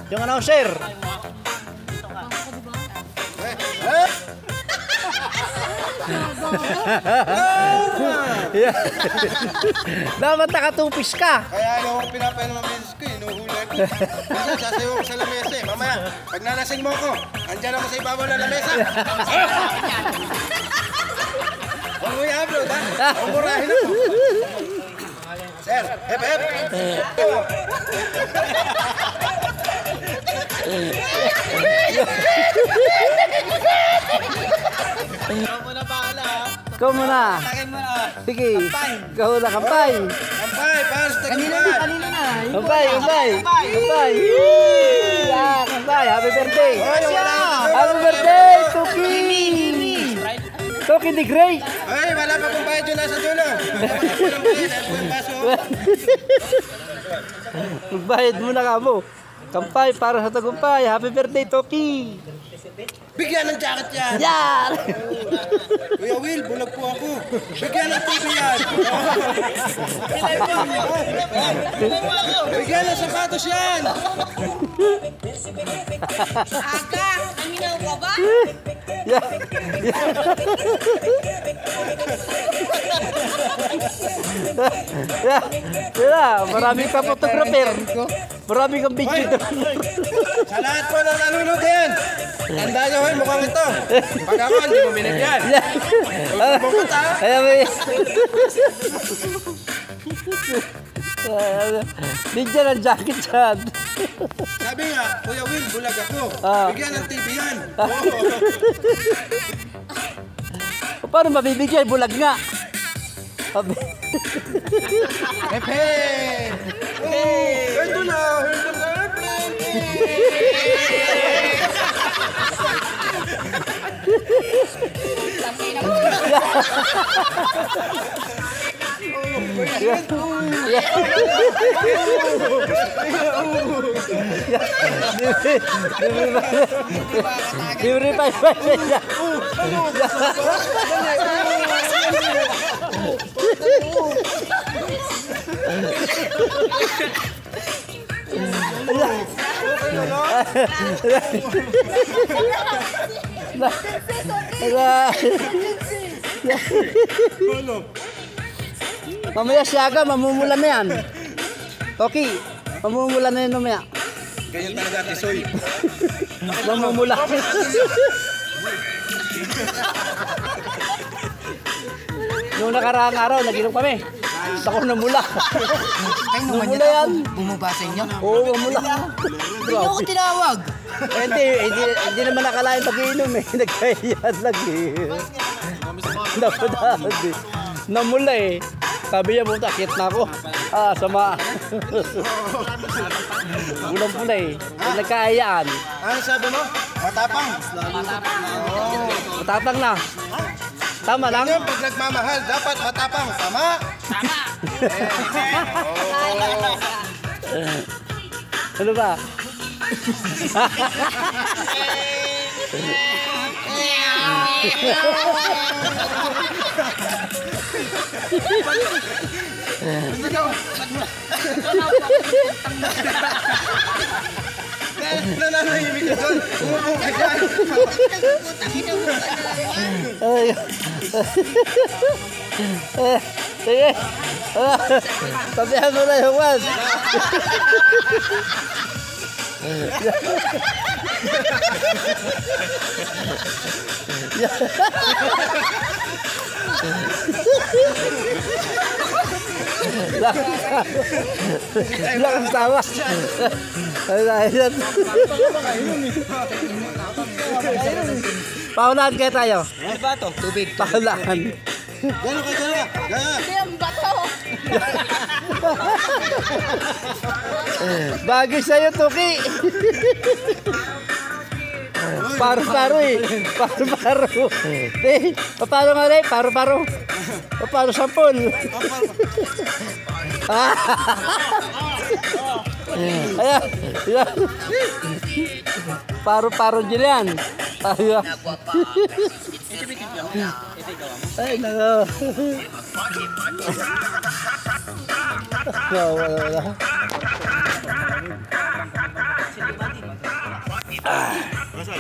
Yung announcer. Dapat nakatupis ka. Kaya ano ako pinapainom ng misis ko, inuhuli ko. Minsan sasayaw ko sa lamesa eh. Mamaya, pag nalasing mo ako, andyan ako sa ibabaw ng lamesa. Huwag mo i-upload ha? Huwag murahin ako. Sir, hep hep. Ikaw muna bahala ha. Ikaw muna. Akin muna. Sige. Ikaw na, kampay. Kampay, para sa tagumpay. Kanina na. Kampay, kampay. Kampay. Yeah, kampay. Happy birthday. Happy birthday, Tuki. Tuki the Great. Ay, wala pa pong bayad yun nasa dulo. Walang bayad, ay po yung baso. Magbayad muna ka mo. Kampay para sa tagumpay. Happy birthday, Toki. Bigyan ng jacket yan. Yan! Kuya Will, bulag po ako. Bigyan ng TV yan. Bigyan ng sapatos yan. Aga, aminaw ka ba? Yan! Yan! Yan! Maraming ka photographer. Maraming kang video. Sa lahat po ng nanonood yan. Tandaan nyo yung mukhang ito. Pag ako, hindi mo binigyan. Bukot ha. Kaya mo yan. Bigyan ng jacket yan. Sabi nga, Kuya Will, bulag ako. Bigyan ng TV yan. Paano mabibigyan? Bulag nga. Hepe! Ito na! Ito na! Libre pa. Mamaya siyaga, mamumula na yan. Toki, mamumula na yan mamaya. Ganyan talaga, Tisoy. Mamumula. Noong nakaraang araw, naginom kami. Ako namula. Ay, naman Namula yan. Bumaba sa inyo? Oo, namula. Hindi niyo ako tinawag. Hindi naman nakalain pag-iinom eh. Nagkahiyan lang eh. Napadaan eh. Namula eh. Sabi niya, buta, kit na ako. Sama. Ulang-pula eh. Nagkahiyaan. Ano sabi mo? Matapang. Matatang na. Tama lang? Ganyan, pag nagmamahal, dapat matapang. Tama? Ano ba? Nananahimik ka doon. Umupo ka dyan. Sige. Tabihan mo na yung one. Lakas tawa. Ayan. Paunahan kaya tayo. Ano ba ito? Tubig. Paunahan. Gano'n ka dyan. Gano'n. Hindi ang bato. Bagay sa'yo, Tuki. Paro-paro eh. Paro-paro. Paano nga rin? Paro-paro. Paano sampol? Ayan. Ayan. Paro-paro dyan yan. Ayan. Ay, nako. Wala. Masay.